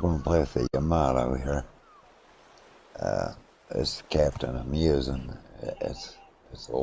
We're going to play with the Yamato here. It's the captain I'm using. It's a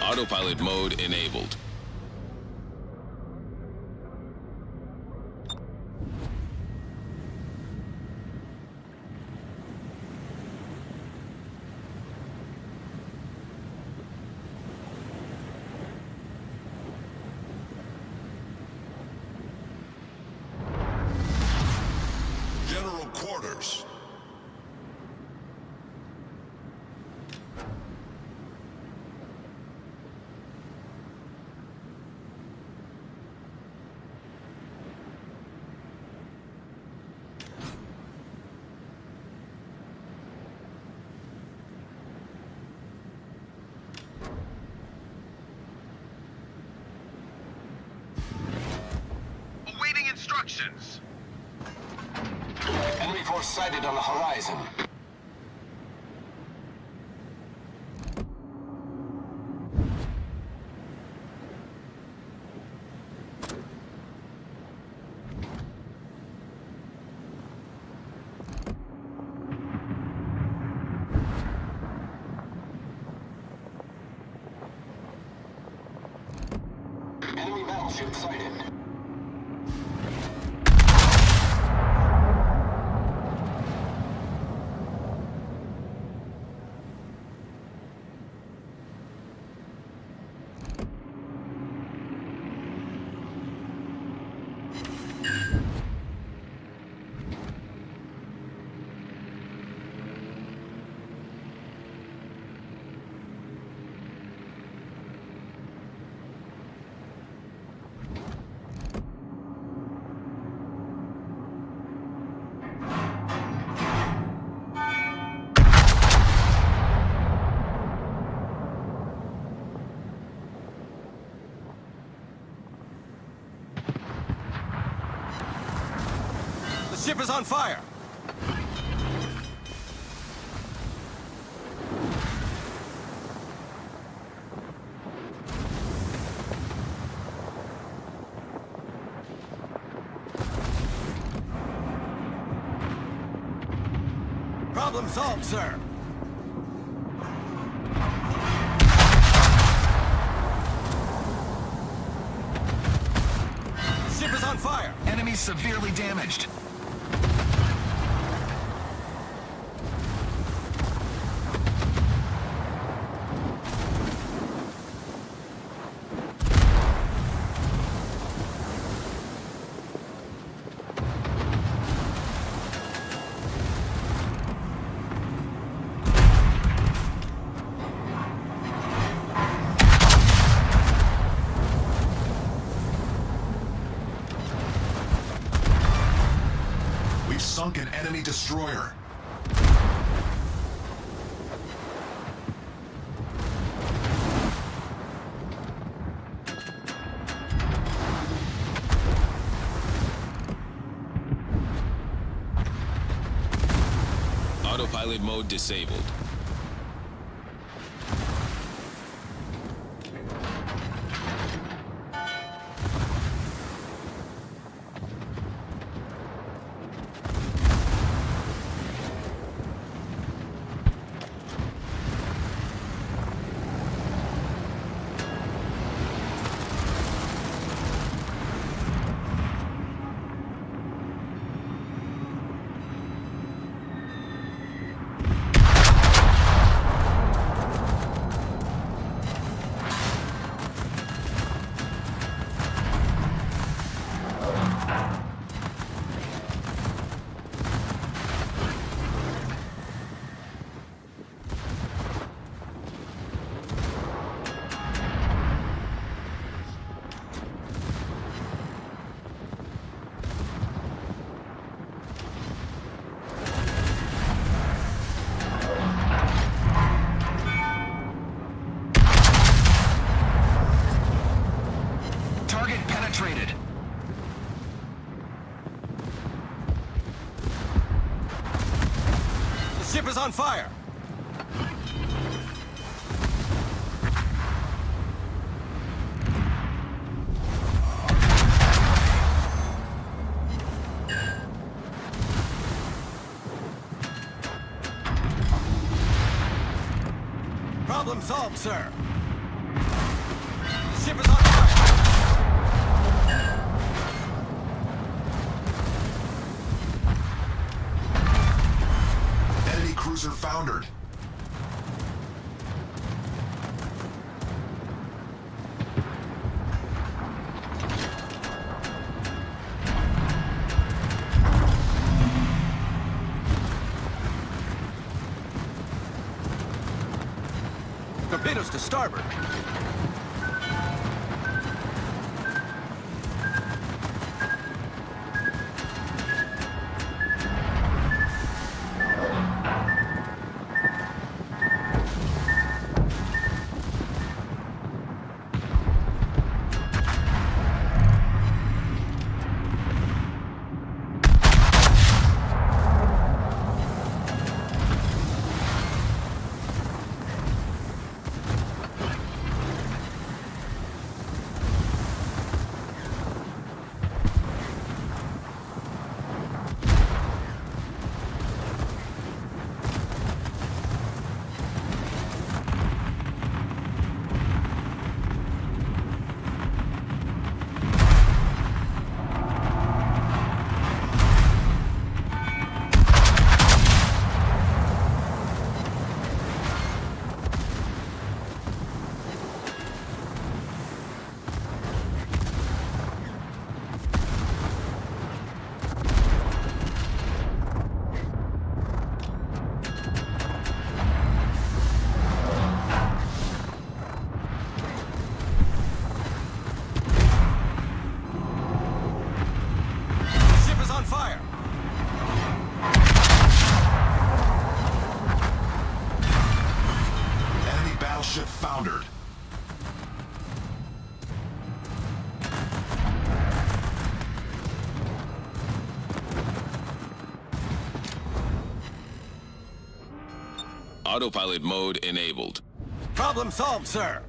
Autopilot mode enabled. General quarters. Awaiting instructions. Enemy force sighted on the horizon. Enemy battleship sighted. The ship is on fire. Problem solved, sir. The ship is on fire. Enemy severely damaged. We've sunk an enemy destroyer. Autopilot mode disabled. Penetrated. The ship is on fire. Problem solved, sir. Ship is on fire! Enemy cruiser foundered. Torpedoes to starboard. Ship is on fire! Enemy battleship foundered. Autopilot mode enabled. Problem solved, sir.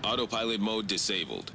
Autopilot mode disabled.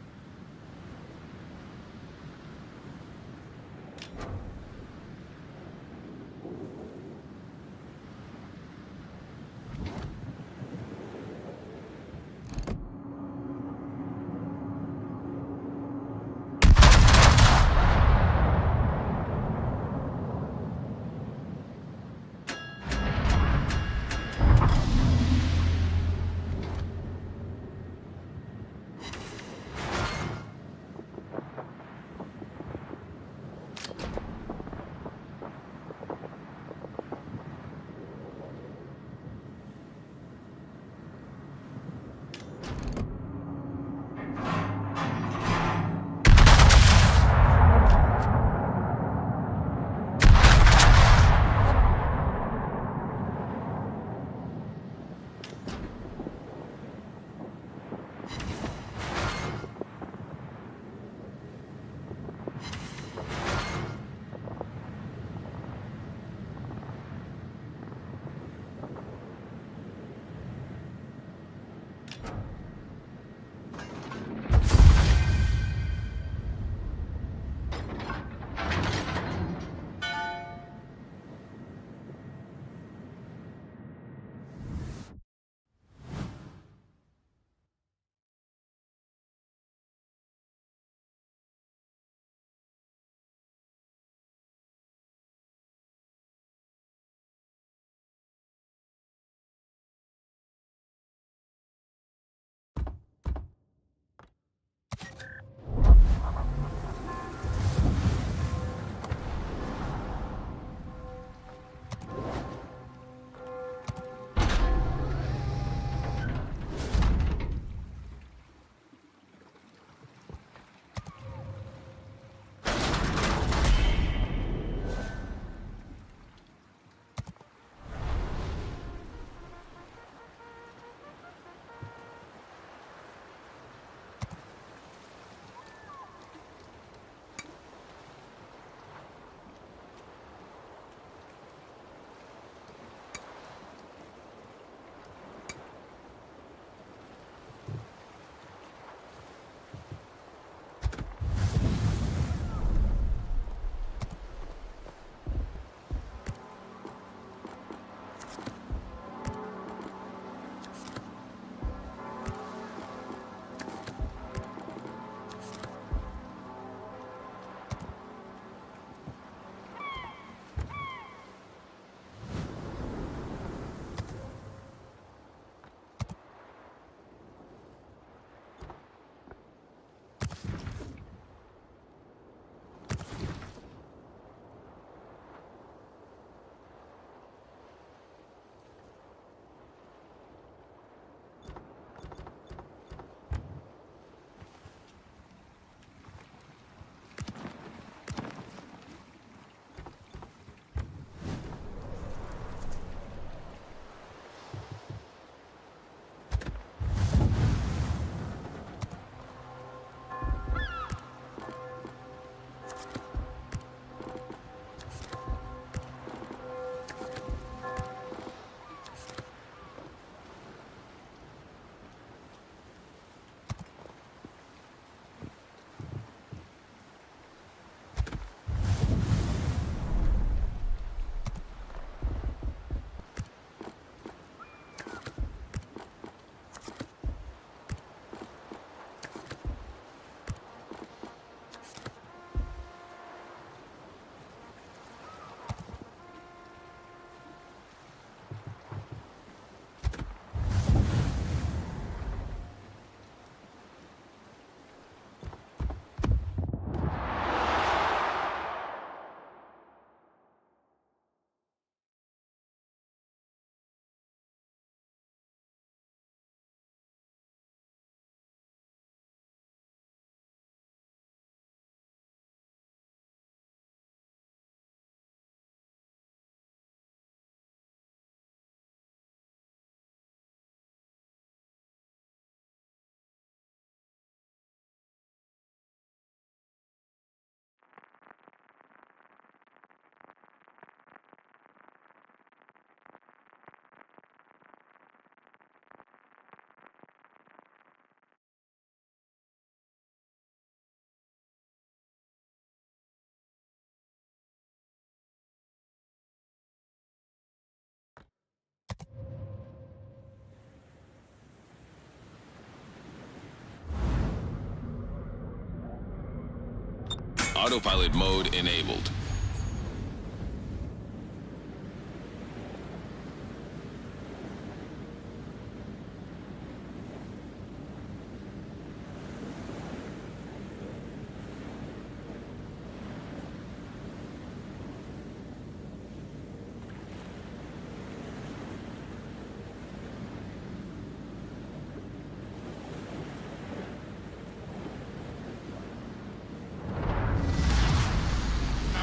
Autopilot mode enabled.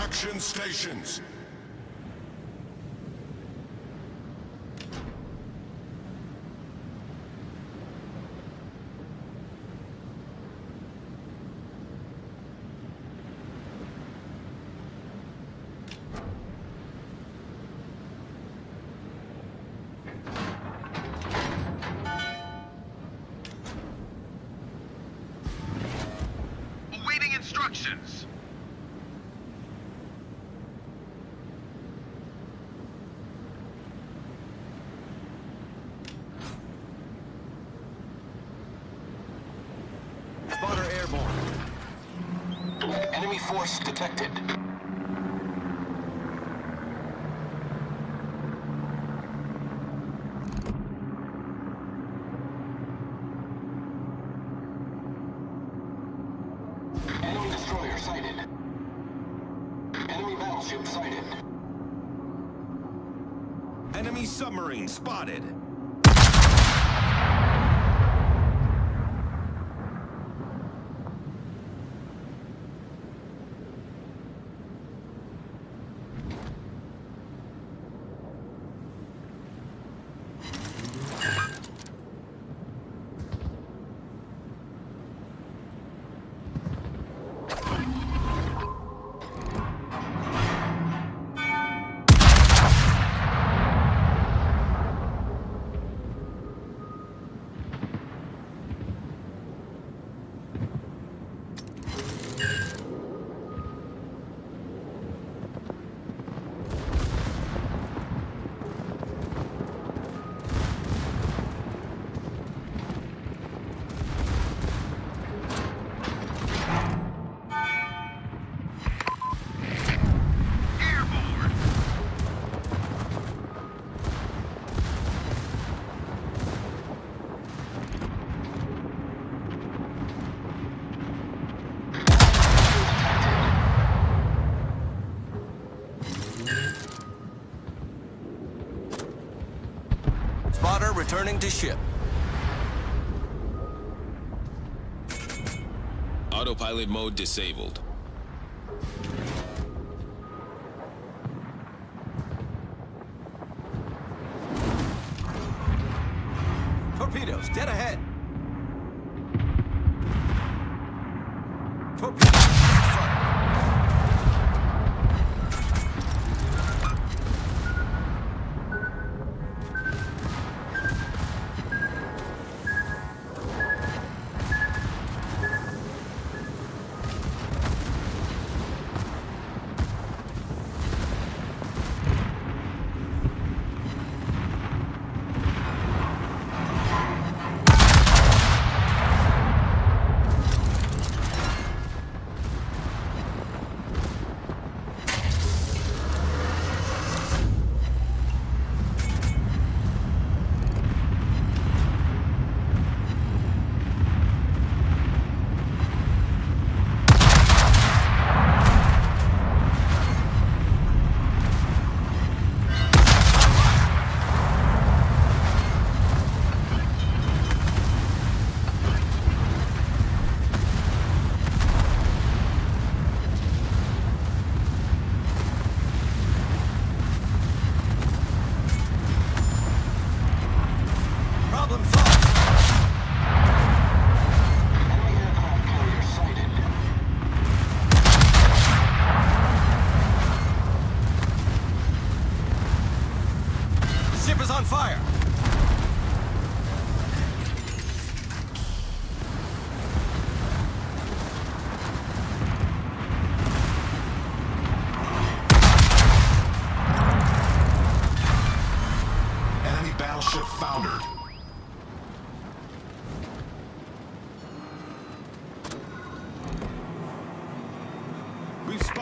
Action stations. Awaiting instructions. Spotter airborne. Enemy force detected. Enemy destroyer sighted. Enemy battleship sighted. Enemy submarine spotted. Airborne. Spotter returning to ship. Autopilot mode disabled. Torpedoes, dead ahead. Torpedoes, front.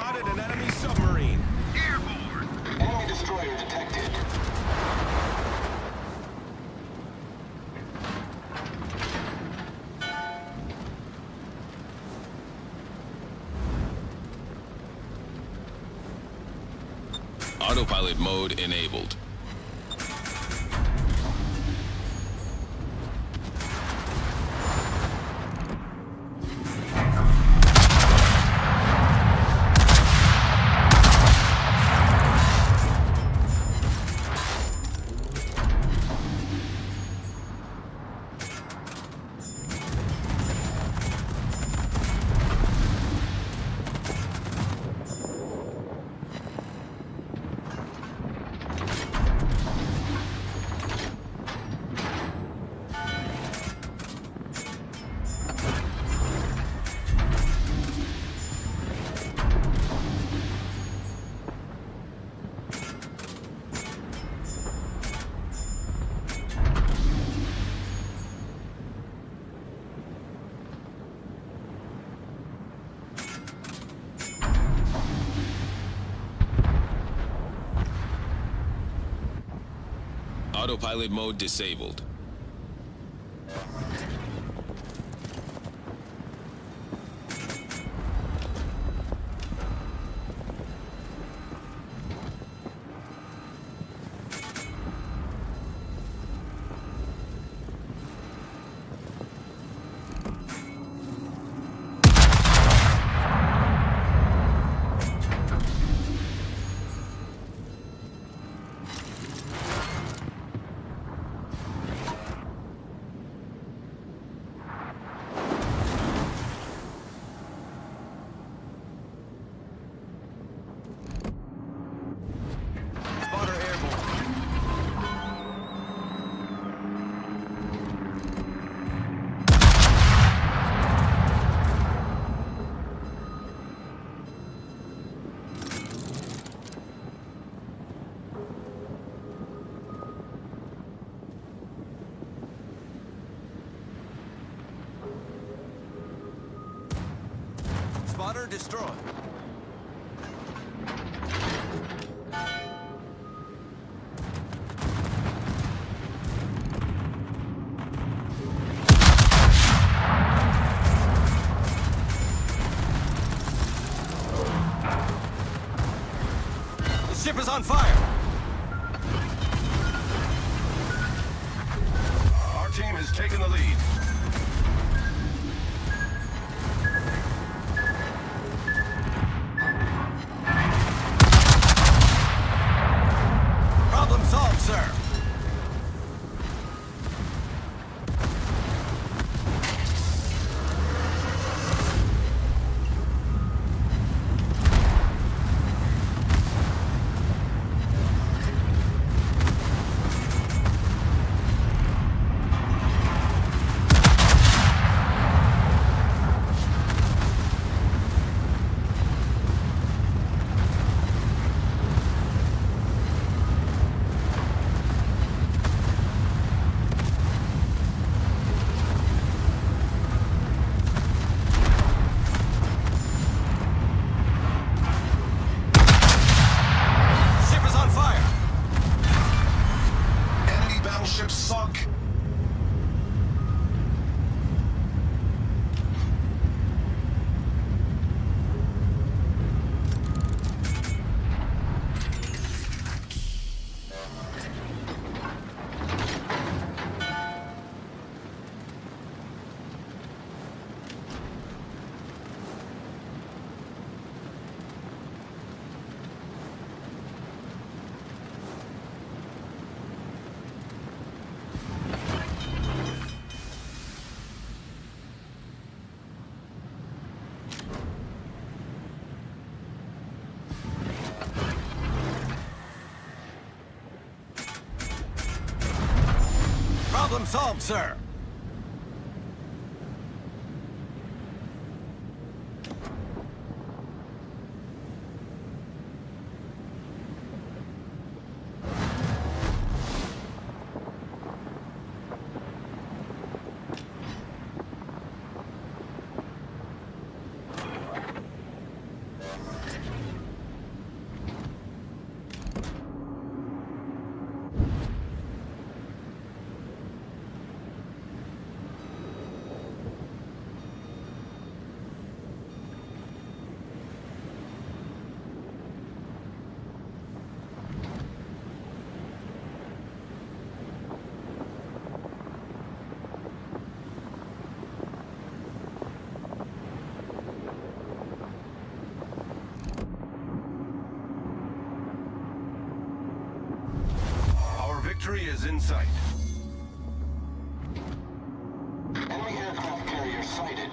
spotted an enemy submarine. Enemy destroyer detected. Autopilot mode enabled. Autopilot mode disabled. Spotter airborne. Spotter destroyed. The ship is on fire. Our team has taken the lead. Problem solved, sir. Ship is on fire. Enemy battleship sunk. Problem solved, sir. in sight. Enemy aircraft carrier sighted.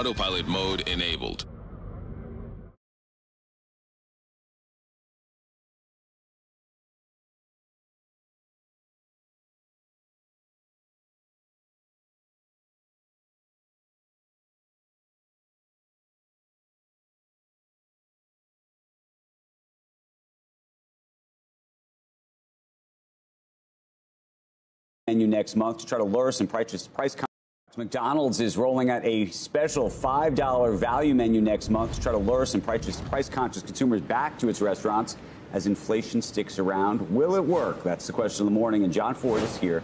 Autopilot mode enabled. Menu next month to try to lure some price. McDonald's is rolling out a special $5 value menu next month to try to lure some price-conscious consumers back to its restaurants as inflation sticks around. Will it work? That's the question of the morning, and John Ford is here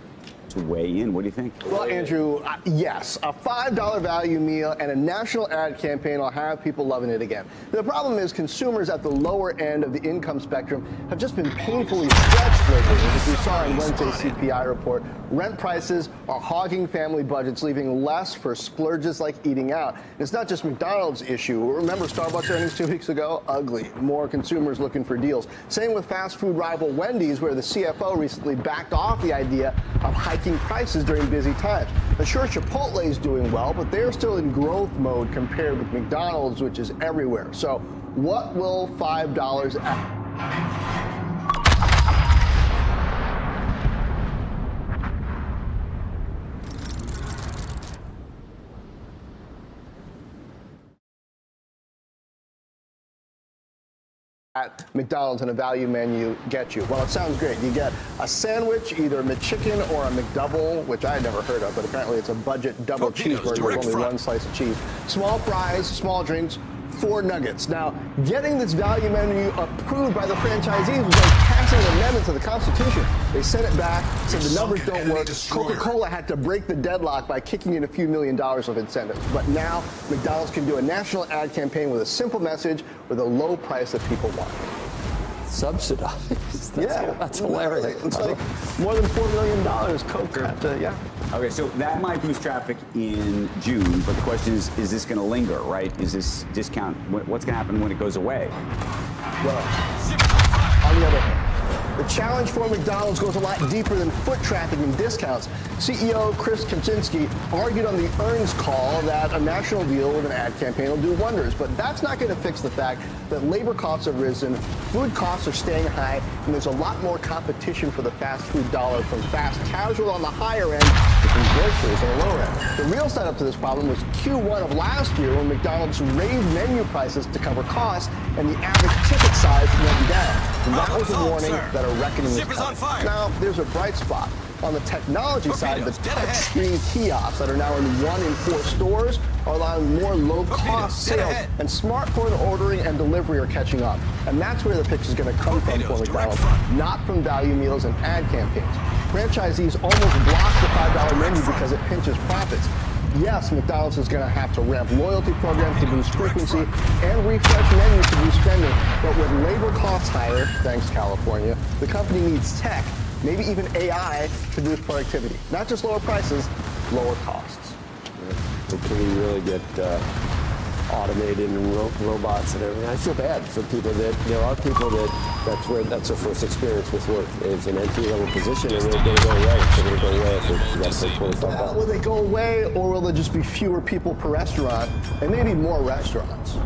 to weigh in. What do you think? Well, Andrew, yes, a $5 value meal and a national ad campaign will have people loving it again. The problem is consumers at the lower end of the income spectrum have just been painfully stretched lately. As we saw in Wednesday's CPI report, rent prices are hogging family budgets, leaving less for splurges like eating out. And it's not just McDonald's issue. Remember Starbucks earnings 2 weeks ago? Ugly. More consumers looking for deals. Same with fast food rival Wendy's, where the CFO recently backed off the idea of hiking prices during busy times. The sure Chipotle is doing well, but they're still in growth mode compared with McDonald's, which is everywhere. So what will $5 at McDonald's and a value menu get you? Well, it sounds great. You get a sandwich, either a McChicken or a McDouble, which I had never heard of, but apparently it's a budget double cheeseburger with only one slice of cheese. Small fries, small drinks, 4 nuggets. Now, getting this value menu approved by the franchisees was like passing an amendment to the Constitution. They sent it back, said the numbers don't work. Coca-Cola had to break the deadlock by kicking in a few $1 million of incentives. But now, McDonald's can do a national ad campaign with a simple message with a low price that people want. Subsidized. That's hilarious. It's like more than $4 million Coke had to, yeah. Okay, so that might boost traffic in June, but the question is this going to linger, right? Is this discount, what's going to happen when it goes away? Well, on the other hand, the challenge for McDonald's goes a lot deeper than foot traffic and discounts. CEO Chris Kaczynski argued on the earnings call that a national deal with an ad campaign will do wonders, but that's not going to fix the fact that labor costs have risen, food costs are staying high, and there's a lot more competition for the fast food dollar from fast casual on the higher end to from groceries on the lower end. The real setup to this problem was Q1 of last year when McDonald's raised menu prices to cover costs and the average ticket size went down. And that was a warning that a reckoning was coming. Now, there's a bright spot. On the technology side, the touchscreen kiosks that are now in 1 in 4 stores are allowing more low-cost sales, and smartphone ordering and delivery are catching up. And that's where the pitch is going to come from for McDonald's, not from value meals and ad campaigns. Franchisees almost blocked the $5 menu because it pinches profits. Yes, McDonald's is going to have to ramp loyalty programs to boost frequency and refresh menus to boost spending. But with labor costs higher, thanks California, the company needs tech, maybe even AI, to boost productivity. Not just lower prices, lower costs. Until we really get automated and robots and everything. I feel bad for people there are people that's their first experience with work. It's an entry-level position and they're going to go away. They're going to go away if you got to pay $25. Will they go away, or will there just be fewer people per restaurant and maybe more restaurants?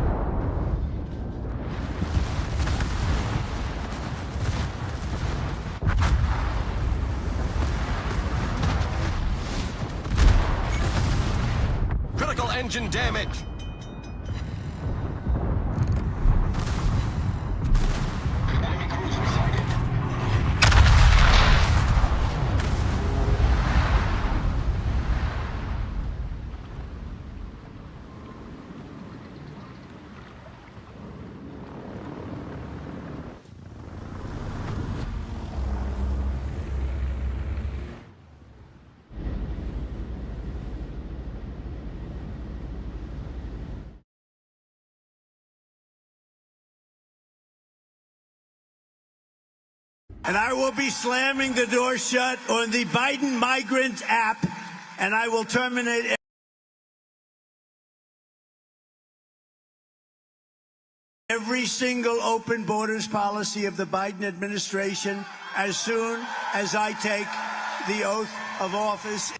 Critical engine damage. Enemy cruiser sighted. And I will be slamming the door shut on the Biden Migrant app, and I will terminate every single open borders policy of the Biden administration as soon as I take the oath of office.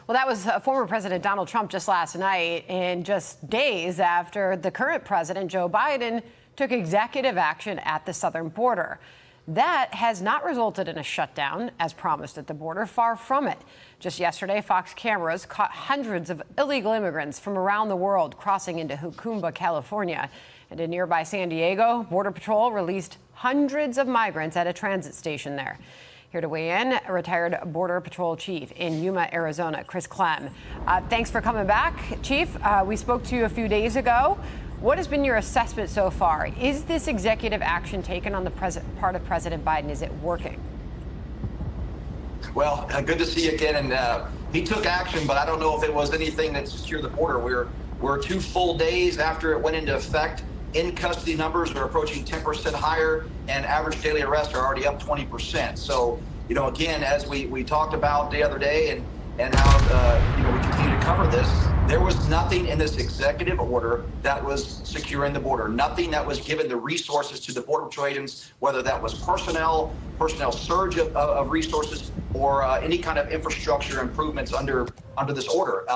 Well, that was former President Donald Trump just last night, and just days after the current president, Joe Biden, took executive action at the southern border. That has not resulted in a shutdown, as promised at the border. Far from it. Just yesterday, Fox cameras caught hundreds of illegal immigrants from around the world crossing into Jacumba, California. And in nearby San Diego, Border Patrol released hundreds of migrants at a transit station there. Here to weigh in, retired Border Patrol Chief in Yuma, Arizona, Chris Clem. Thanks for coming back, Chief. We spoke to you a few days ago. What has been your assessment so far? Is this executive action taken on the part of President Biden, is it working? Well, good to see you again. And he took action, but I don't know if it was anything that secured the border. We're 2 full days after it went into effect. In custody numbers are approaching 10% higher, and average daily arrests are already up 20%. So, again, as we talked about the other day and how, we continue to cover this, there was nothing in this executive order that was securing the border, nothing that was given the resources to the Border Patrol agents, whether that was personnel surge of resources, or any kind of infrastructure improvements under this order.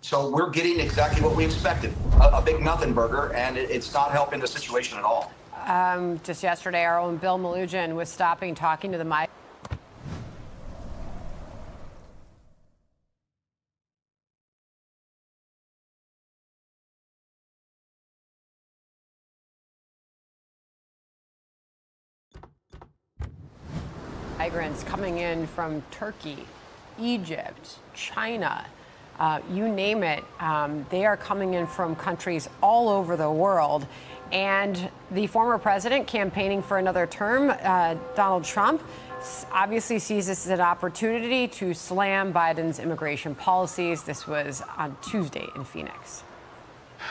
So we're getting exactly what we expected, a big nothing burger, and it's not helping the situation at all. Just yesterday, our own Bill Melugin was talking to the migrants coming in from Turkey, Egypt, China. You name it, they are coming in from countries all over the world. And the former president campaigning for another term, Donald Trump, obviously sees this as an opportunity to slam Biden's immigration policies. This was on Tuesday in Phoenix.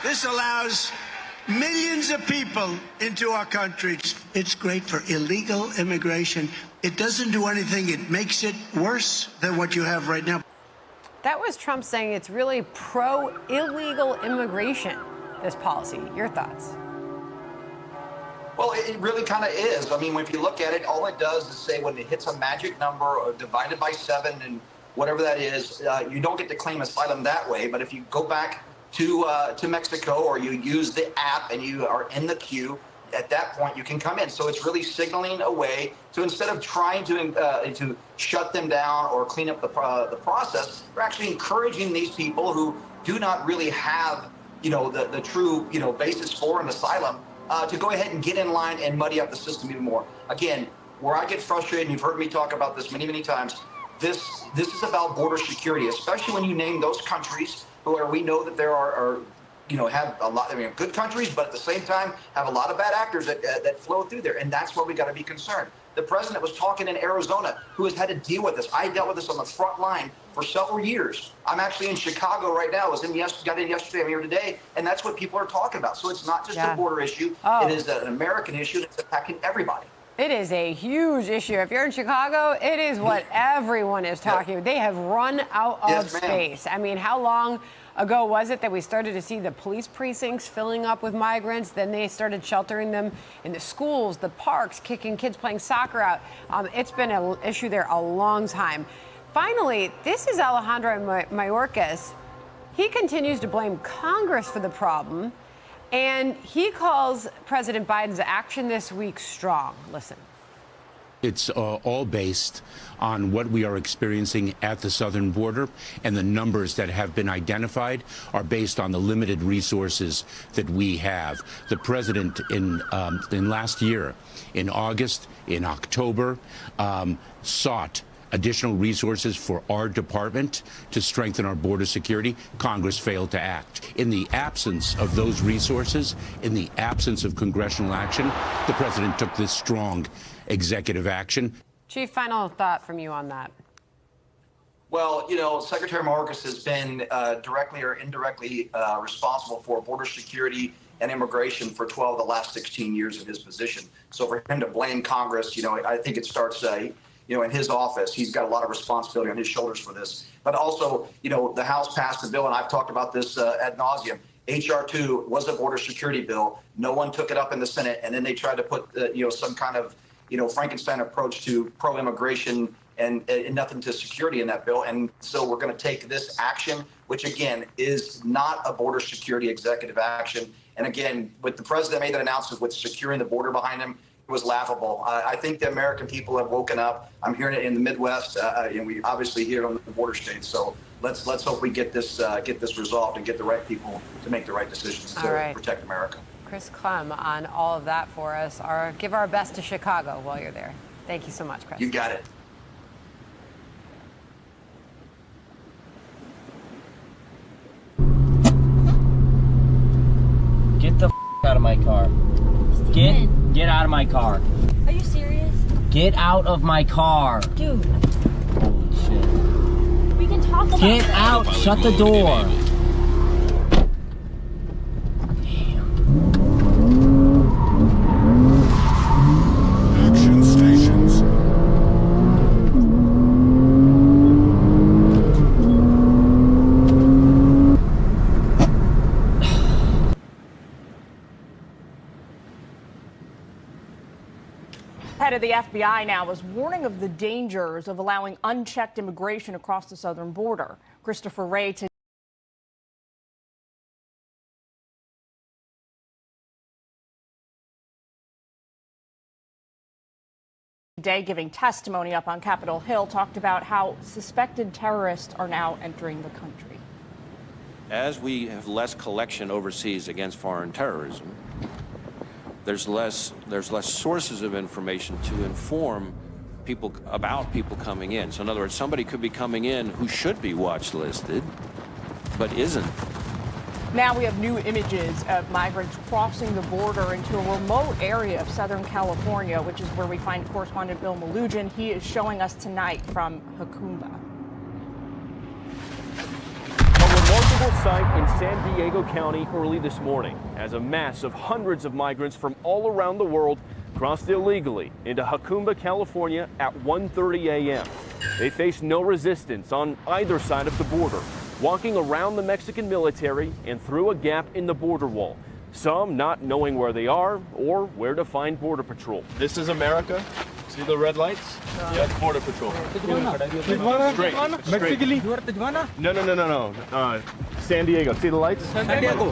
This allows millions of people into our country. It's great for illegal immigration. It doesn't do anything. It makes it worse than what you have right now. That was Trump saying it's really pro-illegal immigration, this policy. Your thoughts? Well, it really kind of is. I mean, if you look at it, all it does is say when it hits a magic number or divided by 7 and whatever that is, you don't get to claim asylum that way. But if you go back to Mexico, or you use the app and you are in the queue, at that point you can come in. So it's really signaling a way to, instead of trying to shut them down or clean up the process, we're actually encouraging these people who do not really have the true basis for an asylum to go ahead and get in line and muddy up the system even more. Again, where I get frustrated, and you've heard me talk about this many times, this is about border security, especially when you name those countries where we know that there are have a lot, good countries, but at the same time have a lot of bad actors that flow through there. And that's where we got to be concerned. The president was talking in Arizona, who has had to deal with this. I dealt with this on the front line for several years. I'm actually in Chicago right now. Got in yesterday, I'm here today. And that's what people are talking about. So it's not just a border issue. It is an American issue that's attacking everybody. It is a huge issue. If you're in Chicago, it is what everyone is talking about. They have run out of space. I mean, how long ago was it that we started to see the police precincts filling up with migrants? Then they started sheltering them in the schools, the parks, kicking kids playing soccer out. It's been an issue there a long time. Finally, this is Alejandro Mayorkas. He continues to blame Congress for the problem, and he calls President Biden's action this week strong. Listen. It's all based on what we are experiencing at the southern border, and the numbers that have been identified are based on the limited resources that we have. The president in last year, in August, in October, sought additional resources for our department to strengthen our border security. Congress failed to act. In the absence of those resources, in the absence of congressional action, the president took this strong executive action. Chief, final thought from you on that. Well, Secretary Mayorkas has been directly or indirectly responsible for border security and immigration for 12 of the last 16 years of his position. So for him to blame Congress, I think it starts in his office. He's got a lot of responsibility on his shoulders for this. But also, the House passed a bill, and I've talked about this ad nauseum. H.R. 2 was a border security bill. No one took it up in the Senate, and then they tried to put, some kind of, Frankenstein approach to pro-immigration and nothing to security in that bill. And so we're going to take this action, which again is not a border security executive action. And again, with the president made that announcement with securing the border behind him, it was laughable. I think the American people have woken up. I'm hearing it in the Midwest, and we obviously hear it on the border states. So let's hope we get this resolved and get the right people to make the right decisions to protect America. Chris Clem on all of that for us. Give our best to Chicago while you're there. Thank you so much, Chris. You got it. Get the out of my car. Get out of my car. Are you serious? Get out of my car. Dude. Holy shit. We can talk about Get out. Shut the door. Action stations. Head of the FBI now is warning of the dangers of allowing unchecked immigration across the southern border. Christopher Wray today giving testimony up on Capitol Hill talked about how suspected terrorists are now entering the country. As we have less collection overseas against foreign terrorism, there's less sources of information to inform people about people coming in. So in other words, somebody could be coming in who should be watch listed, but isn't. Now we have new images of migrants crossing the border into a remote area of Southern California, which is where we find correspondent Bill Malugin. He is showing us tonight from Jacumba. Remarkable sight in San Diego County early this morning as a mass of hundreds of migrants from all around the world crossed illegally into Jacumba, California at 1:30 a.m. They faced no resistance on either side of the border, walking around the Mexican military and through a gap in the border wall, some not knowing where they are or where to find Border Patrol. This is America. See the red lights? Yeah, it's Border Patrol. Straight. No. San Diego. See the lights? San Diego.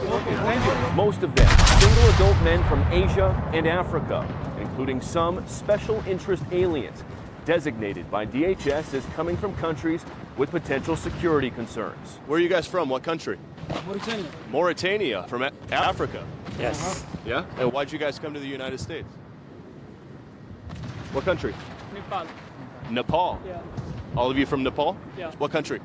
Most of them single adult men from Asia and Africa, including some special interest aliens designated by DHS as coming from countries with potential security concerns. Where are you guys from? What country? Mauritania. Mauritania, from Africa? Yes. Yeah? And why'd you guys come to the United States? What country? Nepal. Nepal? Yeah. All of you from Nepal? Yeah. What country?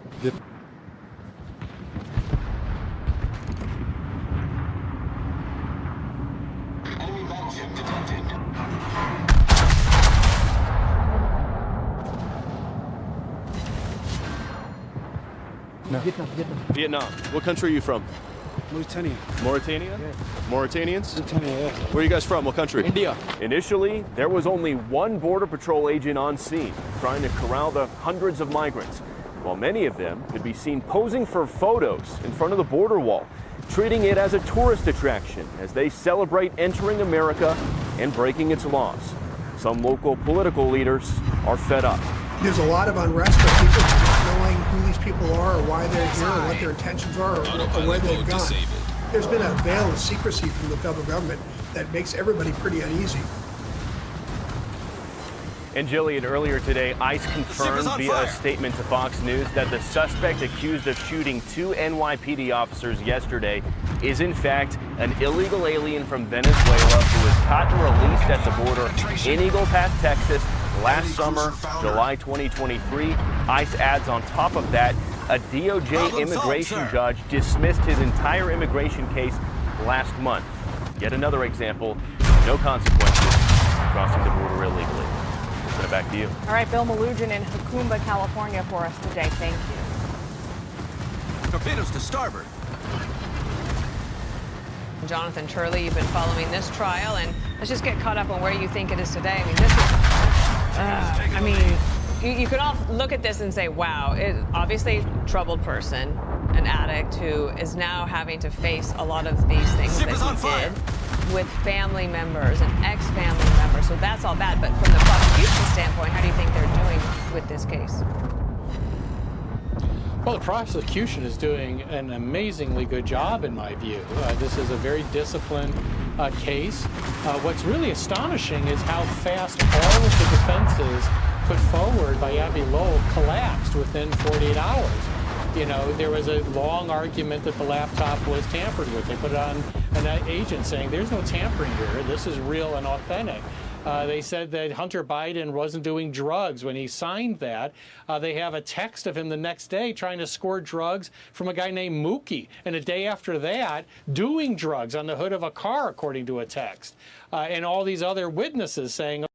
Enemy battleship detected. No. Vietnam. What country are you from? Mauritania. Mauritania? Yeah. Mauritanians? Mauritania, yeah. Where are you guys from? What country? India. Initially, there was only one Border Patrol agent on scene trying to corral the hundreds of migrants, while many of them could be seen posing for photos in front of the border wall, treating it as a tourist attraction as they celebrate entering America and breaking its laws. Some local political leaders are fed up. There's a lot of unrest of people not knowing who these people are or why they're here or what their intentions are or where they've gone. There's been a veil of secrecy from the federal government that makes everybody pretty uneasy. And Jillian, earlier today, ICE confirmed via a statement to Fox News that the suspect accused of shooting two NYPD officers yesterday is in fact an illegal alien from Venezuela who was caught and released at the border in Eagle Pass, Texas last summer, July 2023. ICE adds on top of that, a DOJ immigration judge dismissed his entire immigration case last month. Yet another example, no consequences, crossing the border illegally. Send it back to you. All right, Bill Malugin in Jacumba, California for us today. Thank you. Torpedoes to starboard. Jonathan Turley, you've been following this trial, and let's just get caught up on where you think it is today. I mean, this is, you could all look at this and say, wow, obviously troubled person, an addict who is now having to face a lot of these things that he did with family members and ex-family members. So that's all bad. But from the prosecution standpoint, how do you think they're doing with this case? Well, the prosecution is doing an amazingly good job, in my view. This is a very disciplined case. What's really astonishing is how fast all of the defenses put forward by Abby Lowell collapsed within 48 hours. You know, there was a long argument that the laptop was tampered with. They put it on an agent saying, there's no tampering here. This is real and authentic. They said that Hunter Biden wasn't doing drugs when he signed that. They have a text of him the next day trying to score drugs from a guy named Mookie. And a day after that, doing drugs on the hood of a car, according to a text. And all these other witnesses saying,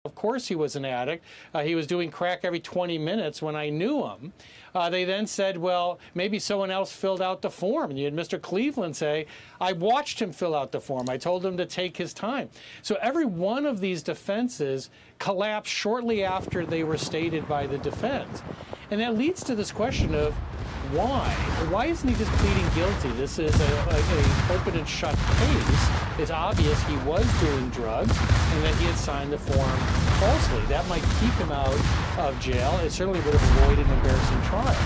of course he was an addict. He was doing crack every 20 minutes when I knew him. They then said, well, maybe someone else filled out the form. And you had Mr. Cleveland say, I watched him fill out the form. I told him to take his time. So every one of these defenses collapsed shortly after they were stated by the defense. And that leads to this question of why? Why isn't he just pleading guilty? This is a open and shut case. It's obvious he was doing drugs and that he had signed the form falsely. That might keep him out of jail. It certainly would have avoided an embarrassing trial.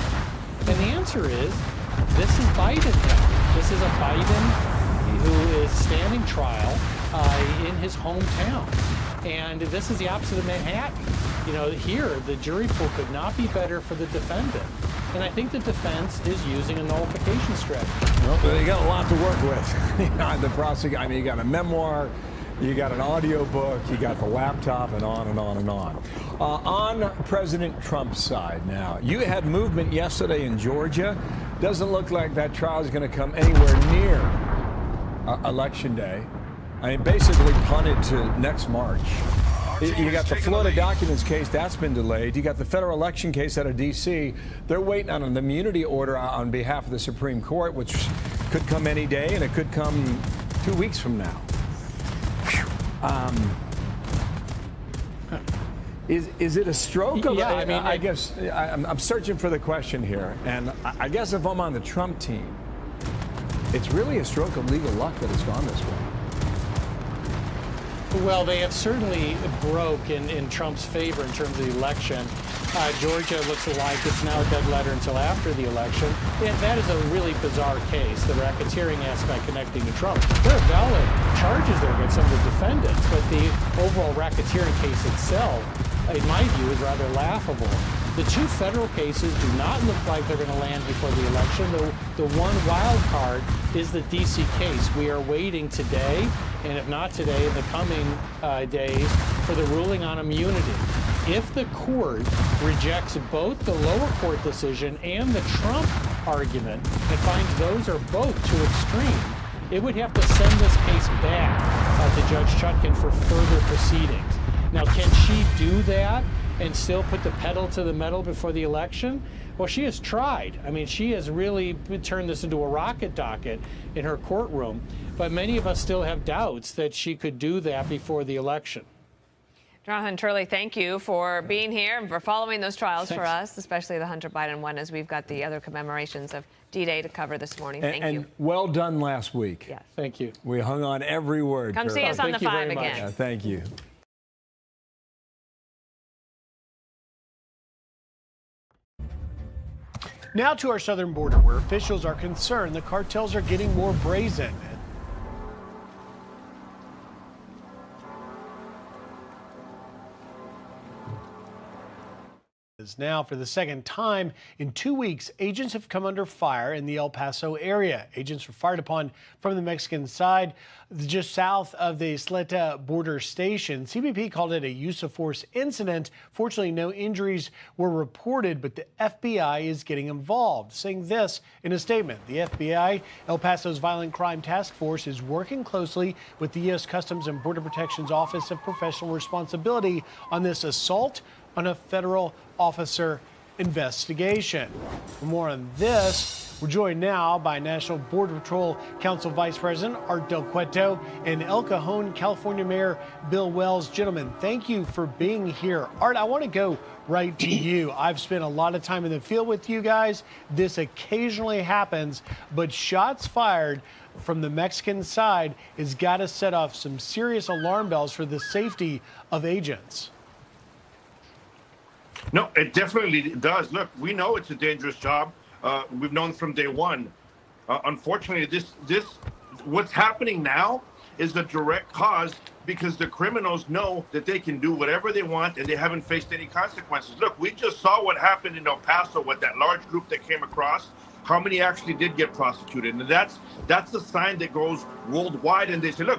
And the answer is, this is Biden now. This is a Biden who is standing trial in his hometown. And this is the opposite of Manhattan. You know, here, the jury pool could not be better for the defendant. And I think the defense is using a nullification strategy. Well, you got a lot to work with. The prosecutor, I mean, you got a memoir, you got an audio book, you got the laptop, and on and on and on. On President Trump's side now, you had movement yesterday in Georgia. Doesn't look like that trial is going to come anywhere near Election Day. I mean, basically punted to next March. You got the Florida documents case, that's been delayed. You got the federal election case out of D.C. They're waiting on an immunity order on behalf of the Supreme Court, which could come any day, and it could come 2 weeks from now. Is it a stroke of? Yeah, I mean, I guess I'm searching for the question here, and I guess if I'm on the Trump team, it's really a stroke of legal luck that it's gone this way. Well, they have certainly broke in Trump's favor in terms of the election. Georgia looks like it's now a dead letter until after the election. And that is a really bizarre case, the racketeering aspect connecting to Trump. There are valid charges there against some of the defendants, but the overall racketeering case itself, in my view, is rather laughable. The two federal cases do not look like they're going to land before the election. The one wild card is the D.C. case. We are waiting today, and if not today, in the coming days, for the ruling on immunity. If the court rejects both the lower court decision and the Trump argument and finds those are both too extreme, it would have to send this case back to Judge Chutkan for further proceedings. Now, can she do that and still put the pedal to the metal before the election? Well, she has tried. I mean, she has really turned this into a rocket docket in her courtroom. But many of us still have doubts that she could do that before the election. Jonathan Turley, thank you for being here and for following those trials Thanks. for us, especially the Hunter Biden one, as we've got the other commemorations of D-Day to cover this morning. Thank you. And well done last week. Yes. Thank you. We hung on every word. Come see us on the 5 again. Yeah, thank you. Now to our southern border, where officials are concerned the cartels are getting more brazen. Now, for the second time in 2 weeks, agents have come under fire in the El Paso area. Agents were fired upon from the Mexican side, just south of the Isleta border station. CBP called it a use of force incident. Fortunately, no injuries were reported, but the FBI is getting involved, saying this in a statement. The FBI, El Paso's Violent Crime Task Force, is working closely with the U.S. Customs and Border Protection's Office of Professional Responsibility on this assault on a federal officer investigation. For more on this, We're joined now by National Border Patrol Council Vice President Art Del Cueto and El Cajon, California Mayor Bill Wells. Gentlemen, thank you for being here. Art, I want to go right to you. I've spent a lot of time in the field with you guys. This occasionally happens, but shots fired from the Mexican side has got to set off some serious alarm bells for the safety of agents. No, it definitely does. Look, we know it's a dangerous job. We've known from day one. Unfortunately, this what's happening now is the direct cause because the criminals know that they can do whatever they want and they haven't faced any consequences. Look, we just saw what happened in El Paso with that large group that came across. How many actually did get prosecuted? And that's a sign that goes worldwide, and they say, look,